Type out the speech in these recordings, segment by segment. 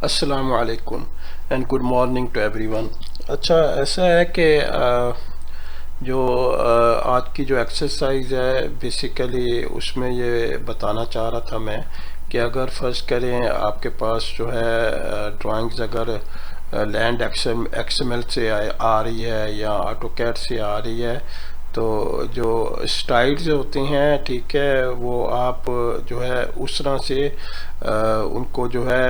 अस्सलाम वालेकुम and good morning to everyone. अच्छा, ऐसा है कि जो आज की जो एक्सरसाइज है बेसिकली उसमें ये बताना चाह रहा था मैं कि अगर फर्स्ट करें आपके पास जो है ड्राइंग्स अगर लैंड एक्सएमएल से आ रही है या ऑटोकैड से आ रही है, तो जो स्टाइल्स होते हैं, ठीक है, वो आप जो है उस तरह से उनको जो है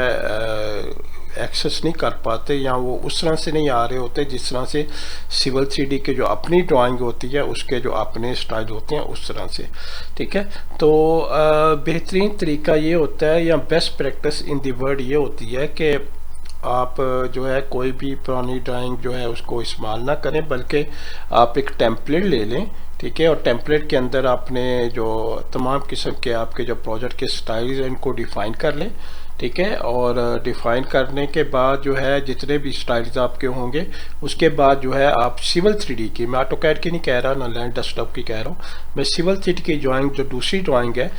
एक्सेस नहीं कर पाते या वो उस तरह से नहीं आ रहे होते जिस तरह से सिविल 3D के जो अपनी ड्राइंग होती है उसके जो अपने स्टाइल होते हैं उस तरह से। ठीक है, तो बेहतरीन तरीका ये होता है या best practice in the word ये होती है कि आप जो है कोई भी पुरानी ड्राइंग जो है उसको इस्तेमाल ना करें, बल्कि आप एक टेम्पलेट ले लें। ठीक है, और टेम्पलेट के अंदर आपने जो तमाम किस्म के आपके जो प्रोजेक्ट के स्टाइल्स हैं इनको डिफ़ाइन कर लें। ठीक है, और डिफ़ाइन करने के बाद जो है जितने भी स्टाइल्स आपके होंगे उसके बाद जो है आप सिविल 3D की, मैं ऑटोकैड की नहीं कह रहा ना लैंड डेस्कटॉप की कह रहा हूँ, मैं सिविल 3D की ड्राइंग जो दूसरी ड्राइंग है,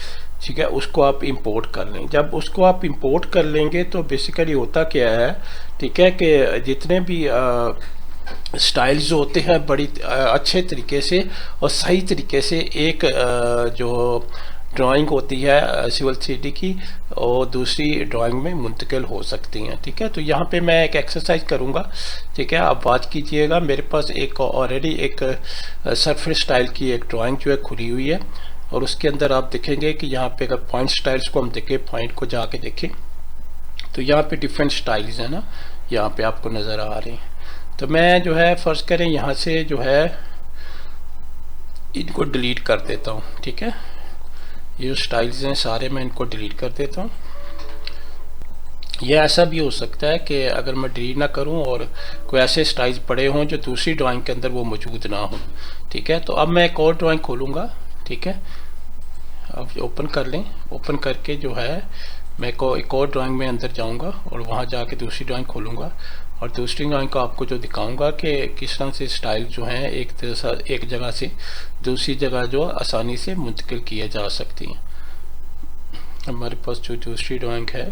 ठीक है, उसको आप इंपोर्ट कर लें। जब उसको आप इंपोर्ट कर लेंगे तो बेसिकली होता क्या है, ठीक है, कि जितने भी स्टाइल्स जो होते हैं बड़ी अच्छे तरीके से और सही तरीके से एक जो ड्राइंग होती है सिविल 3D की और दूसरी ड्राइंग में मुंतकिल हो सकती हैं। ठीक है, तो यहाँ पे मैं एक एक्सरसाइज करूँगा। ठीक है, आप बात कीजिएगा। मेरे पास एक ऑलरेडी एक सरफेस स्टाइल की एक ड्राइंग जो है खुली हुई है और उसके अंदर आप देखेंगे कि यहाँ पे अगर पॉइंट स्टाइल्स को हम देखें, पॉइंट को जाके देखें तो यहाँ पे डिफरेंट स्टाइल्स हैं ना, यहाँ पे आपको नज़र आ रहे हैं। तो मैं जो है फर्स्ट करें यहाँ से जो है इनको डिलीट कर देता हूँ। ठीक है, ये जो स्टाइल्स हैं सारे मैं इनको डिलीट कर देता हूँ। ये ऐसा भी हो सकता है कि अगर मैं डिलीट ना करूं और कोई ऐसे स्टाइल्स पड़े हों जो दूसरी ड्राइंग के अंदर वो मौजूद ना हो। ठीक है, तो अब मैं एक और ड्राइंग खोलूँगा। ठीक है, अब ओपन कर लें। ओपन करके जो है मैं एक और ड्राइंग में अंदर जाऊंगा और वहां जाके दूसरी ड्राइंग खोलूंगा और दूसरी ड्राइंग को आपको जो दिखाऊंगा कि किस तरह से स्टाइल जो हैं एक जगह से दूसरी जगह जो आसानी से मुंतकिल किए जा सकती हैं। हमारे पास जो दूसरी ड्राइंग है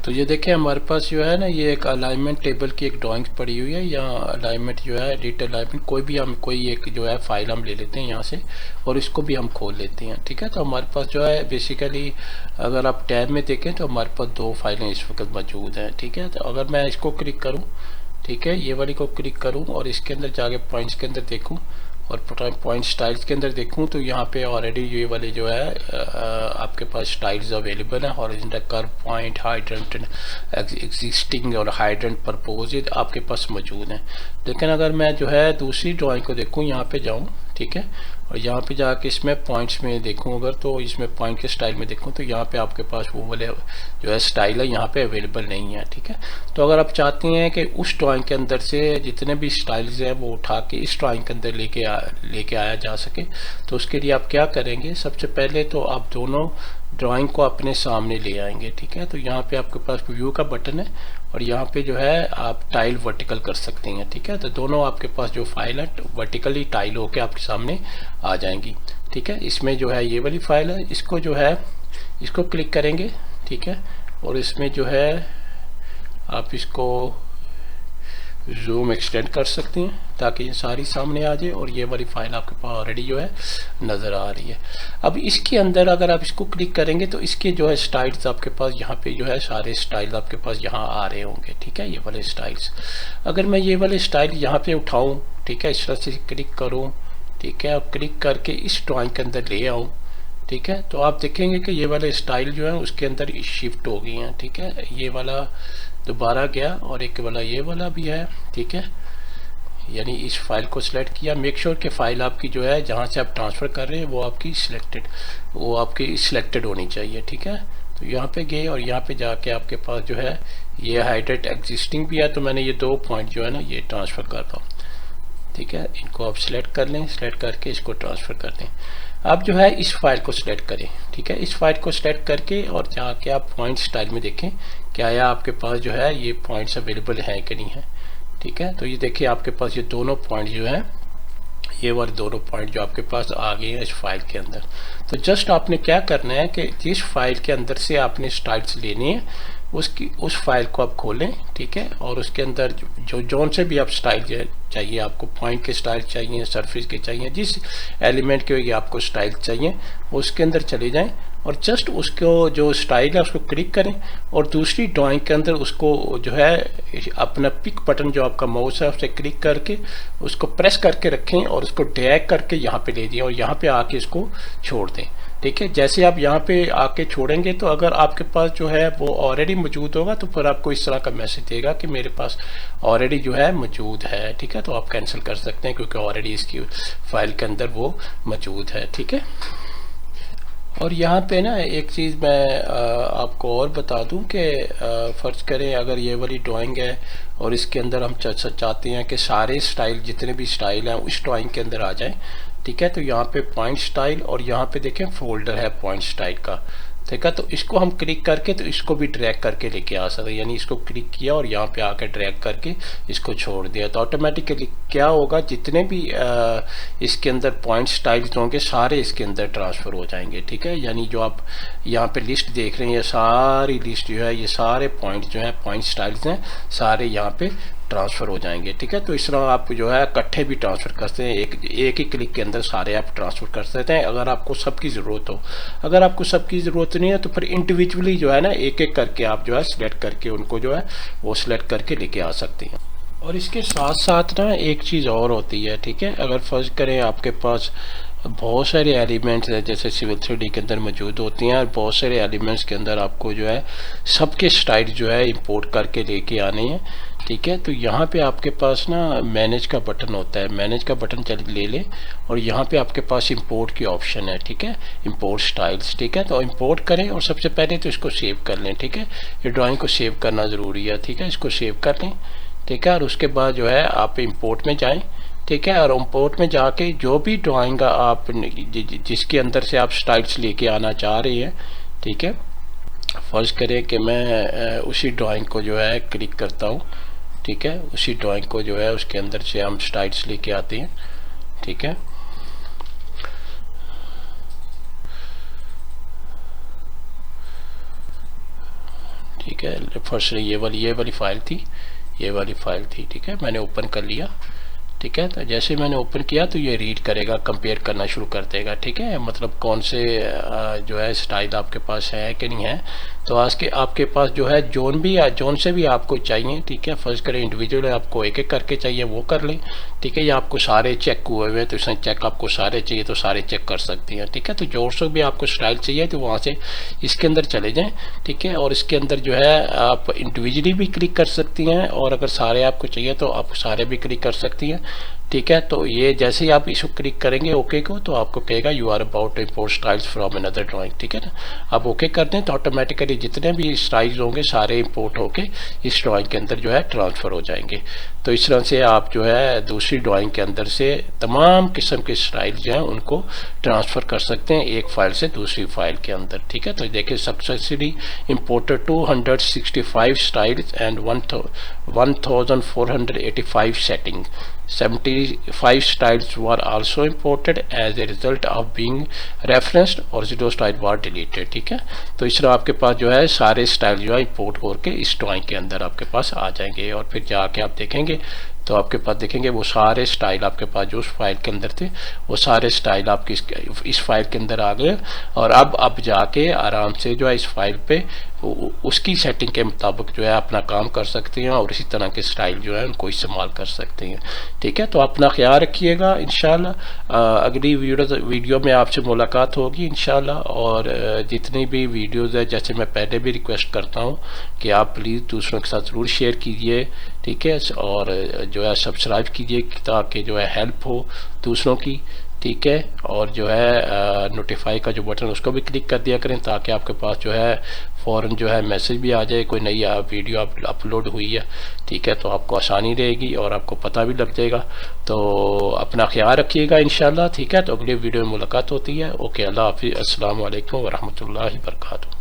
तो ये देखें हमारे पास जो है ना, ये एक अलाइनमेंट टेबल की एक ड्राइंग पड़ी हुई है या अलाइनमेंट जो है एडिट अलाइनमेंट, कोई भी हम कोई एक जो है फाइल हम ले लेते हैं यहाँ से और इसको भी हम खोल लेते हैं। ठीक है, तो हमारे पास जो है बेसिकली अगर आप टैब में देखें तो हमारे पास दो फाइलें इस वक्त मौजूद हैं। ठीक है, तो अगर मैं इसको क्लिक करूँ, ठीक है, ये वाली को क्लिक करूँ और इसके अंदर जाके पॉइंट्स के अंदर देखूँ और पॉइंट स्टाइल्स के अंदर देखूं तो यहाँ पे ऑलरेडी ये वाले जो है आपके पास स्टाइल्स अवेलेबल हैं। Horizontal curve, point, hydrant, existing और हाइड्रेंट प्रपोज्ड आपके पास मौजूद हैं। लेकिन अगर मैं जो है दूसरी ड्राइंग को देखूं, यहाँ पे जाऊँ, ठीक है, और यहाँ पे जाके इसमें पॉइंट्स में देखूं अगर, तो इसमें पॉइंट के स्टाइल में देखूं तो यहाँ पे आपके पास वो वाले जो है स्टाइल है यहाँ पे अवेलेबल नहीं है। ठीक है, तो अगर आप चाहते हैं कि उस ड्राइंग के अंदर से जितने भी स्टाइल्स हैं वो उठा के इस ड्राइंग के अंदर लेके आया जा सके, तो उसके लिए आप क्या करेंगे, सबसे पहले तो आप दोनों ड्राइंग को अपने सामने ले आएंगे। ठीक है, तो यहाँ पे आपके पास व्यू का बटन है और यहाँ पे जो है आप टाइल वर्टिकल कर सकते हैं। ठीक है, तो दोनों आपके पास जो फाइल है वर्टिकली टाइल होके आपके सामने आ जाएंगी। ठीक है, इसमें जो है ये वाली फाइल है, इसको जो है इसको क्लिक करेंगे। ठीक है, और इसमें जो है आप इसको जूम एक्सटेंड कर सकते हैं ताकि ये सारी सामने आ जाए और ये वाली फाइल आपके पास ऑलरेडी जो है नज़र आ रही है। अब इसके अंदर अगर आप इसको क्लिक करेंगे तो इसके जो है स्टाइल्स आपके पास यहाँ पे जो है सारे स्टाइल्स आपके पास यहाँ आ रहे होंगे। ठीक है, ये वाले स्टाइल्स अगर मैं ये वाले स्टाइल यहाँ पे उठाऊँ, ठीक है, इस तरह से क्लिक करूँ, ठीक है, और क्लिक करके इस ड्राइंग के अंदर ले आऊँ, ठीक है, तो आप देखेंगे कि ये वाले स्टाइल जो है उसके अंदर शिफ्ट हो गई हैं। ठीक है, ये वाला दोबारा गया और एक वाला ये वाला भी है। ठीक है, यानी इस फाइल को सिलेक्ट किया। मेक श्योर कि फाइल आपकी जो है जहाँ से आप ट्रांसफ़र कर रहे हैं वो आपकी सिलेक्टेड होनी चाहिए। ठीक है, तो यहाँ पे गए और यहाँ पे जाके आपके पास जो है ये हाइड्रेट एग्जिस्टिंग भी है, तो मैंने ये दो पॉइंट जो है ना ये ट्रांसफ़र कर रहा हूँ। ठीक है, इनको आप सिलेक्ट कर लें, सिलेक्ट करके इसको ट्रांसफ़र कर दें। अब जो है इस फाइल को सिलेक्ट करें। ठीक है, इस फाइल को सिलेक्ट करके और जाके आप पॉइंट स्टाइल में देखें क्या है आपके पास जो है ये पॉइंट्स अवेलेबल हैं कि नहीं है। ठीक है, तो ये देखिए आपके पास ये दोनों पॉइंट जो है ये वाले दोनों पॉइंट जो आपके पास आ गए हैं इस फाइल के अंदर। तो जस्ट आपने क्या करना है कि जिस फाइल के अंदर से आपने स्टाइल्स लेनी है उस फाइल को आप खोलें, ठीक है, और उसके अंदर जो जोन से भी आप स्टाइल चाहिए, आपको पॉइंट के स्टाइल चाहिए, सरफेस के चाहिए, जिस एलिमेंट के आपको स्टाइल चाहिए उसके अंदर चले जाएं और जस्ट उसको जो स्टाइल है उसको क्लिक करें और दूसरी ड्राइंग के अंदर उसको जो है अपना पिक बटन जो आपका माउस है उससे क्लिक करके उसको प्रेस करके रखें और उसको ड्रैग करके यहाँ पे ले जाएं और यहाँ पे आके इसको छोड़ दें, ठीक है। जैसे आप यहाँ पे आके छोड़ेंगे तो अगर आपके पास जो है वो ऑलरेडी मौजूद होगा तो फिर आपको इस तरह का मैसेज देगा कि मेरे पास ऑलरेडी जो है मौजूद है, ठीक है। तो आप कैंसिल कर सकते हैं क्योंकि ऑलरेडी इसकी फाइल के अंदर वो मौजूद है, ठीक है। और यहाँ पे ना एक चीज़ मैं आपको और बता दूं कि फ़र्ज़ करें अगर ये वाली ड्राइंग है और इसके अंदर हम चाहते हैं कि सारे स्टाइल जितने भी स्टाइल हैं उस ड्राइंग के अंदर आ जाएं, ठीक है। तो यहाँ पे पॉइंट स्टाइल और यहाँ पे देखें फोल्डर है पॉइंट स्टाइल का, ठीक है। तो इसको हम क्लिक करके तो इसको भी ड्रैग करके लेके आ सकते हैं, यानी इसको क्लिक किया और यहाँ पे आकर ड्रैग करके इसको छोड़ दिया तो ऑटोमेटिकली क्या होगा, जितने भी इसके अंदर पॉइंट स्टाइल्स होंगे सारे इसके अंदर ट्रांसफ़र हो जाएंगे, ठीक है। यानी जो आप यहाँ पे लिस्ट देख रहे हैं ये सारी लिस्ट जो है ये सारे पॉइंट जो है पॉइंट स्टाइल्स हैं सारे यहाँ पे ट्रांसफ़र हो जाएंगे, ठीक है। तो इस तरह आप जो है इकट्ठे भी ट्रांसफ़र करते हैं, एक ही क्लिक के अंदर सारे आप ट्रांसफ़र कर सकते हैं अगर आपको सबकी ज़रूरत हो। अगर आपको सबकी ज़रूरत नहीं है तो फिर इंडिविजुअली जो है ना एक एक करके आप जो है सिलेक्ट करके उनको जो है वो सिलेक्ट करके लेके आ सकते हैं। और इसके साथ साथ ना एक चीज़ और होती है, ठीक है। अगर फर्ज करें आपके पास बहुत सारे एलिमेंट्स हैं जैसे सिविल 3D के अंदर मौजूद होती हैं और बहुत सारे एलिमेंट्स के अंदर आपको जो है सबके स्टाइल जो है इंपोर्ट करके लेके आने हैं, ठीक है। तो यहाँ पे आपके पास ना मैनेज का बटन होता है, मैनेज का बटन ले लें और यहाँ पे आपके पास इंपोर्ट की ऑप्शन है, ठीक है, इंपोर्ट स्टाइल्स, ठीक है। तो इंपोर्ट करें और सबसे पहले तो इसको सेव कर लें, ठीक है। ये ड्राइंग को सेव करना ज़रूरी है, ठीक है। इसको सेव कर लें, ठीक है। और उसके बाद जो है आप इंपोर्ट में जाएं, ठीक है। और इंपोर्ट में जाके जो भी ड्राइंग आप जिसके अंदर से आप स्टाइल्स लेके आना चाह रहे हैं, ठीक है। फर्ज करें कि मैं उसी ड्राइंग को जो है क्लिक करता हूँ, ठीक है। उसी ड्राइंग को जो है उसके अंदर से हम स्टाइल्स लेके आते हैं, ठीक है। ठीक है, फर्स्ट ये वाली फाइल थी, ये वाली फाइल थी, ठीक है। मैंने ओपन कर लिया, ठीक है। तो जैसे मैंने ओपन किया तो ये रीड करेगा, कंपेयर करना शुरू कर देगा, ठीक है। मतलब कौन से जो है स्टाइल आपके पास है कि नहीं है। तो आज के आपके पास जो है जोन से भी आपको चाहिए, ठीक है। फर्स्ट करें इंडिविजुअल आपको एक एक करके चाहिए वो कर लें, ठीक है। या आपको सारे चेक हुए हुए तो इसमें चेक आपको सारे चाहिए तो सारे चेक कर सकती हैं, ठीक है। तो जोर से भी आपको स्टाइल चाहिए तो वहाँ से इसके अंदर चले जाएँ, ठीक है। और इसके अंदर जो है आप इंडिविजुअली भी क्लिक कर सकती हैं और अगर सारे आपको चाहिए तो आप सारे भी क्लिक कर सकती हैं, ठीक है। तो ये जैसे ही आप इसको क्लिक करेंगे ओके को तो आपको कहेगा you are about to import styles from another drawing, ठीक है ना। आप ओके कर दें तो ऑटोमेटिकली जितने भी स्टाइल्स होंगे सारे इंपोर्ट होके इस ड्राइंग के अंदर जो है ट्रांसफ़र हो जाएंगे। तो इस तरह से आप जो है दूसरी ड्राइंग के अंदर से तमाम किस्म के स्टाइल जो हैं उनको ट्रांसफ़र कर सकते हैं एक फाइल से दूसरी फाइल के अंदर, ठीक है। तो देखिए successfully imported 265 styles and 1485 setting, 75 styles were also imported as a result of being referenced और 0 style were deleted, ठीक है। तो इस तरह आपके पास जो है सारे स्टाइल जो है इंपोर्ट करके इस ड्राइंग के अंदर आपके पास आ जाएंगे और फिर जाके आप देखेंगे तो आपके पास देखेंगे वो सारे स्टाइल आपके पास जो उस फाइल के अंदर थे वो सारे स्टाइल आपके इस फाइल के अंदर आ गए। और अब आप जाके आराम से जो है इस फाइल पे उसकी सेटिंग के मुताबिक जो है अपना काम कर सकते हैं और इसी तरह के स्टाइल जो है उनको इस्तेमाल कर सकते हैं, ठीक है। तो अपना ख्याल रखिएगा, इंशाल्लाह अगली वीडियो में आपसे मुलाकात होगी इंशाल्लाह। और जितनी भी वीडियोज़ है जैसे मैं पहले भी रिक्वेस्ट करता हूँ कि आप प्लीज़ दूसरों के साथ ज़रूर शेयर कीजिए, ठीक है। और जो है सब्सक्राइब कीजिए ताकि जो है हेल्प हो दूसरों की, ठीक है। और जो है नोटिफाई का जो बटन उसको भी क्लिक कर दिया करें ताकि आपके पास जो है फ़ौरन जो है मैसेज भी आ जाए कोई नई वीडियो अपलोड हुई है, ठीक है। तो आपको आसानी रहेगी और आपको पता भी लग जाएगा। तो अपना ख्याल रखिएगा इंशाल्लाह, ठीक है। तो अगले वीडियो में मुलाकात होती है। ओके, अल्लाह हाफिज़, अस्सलाम वालेकुम व रहमतुल्लाहि व बरकातुहू।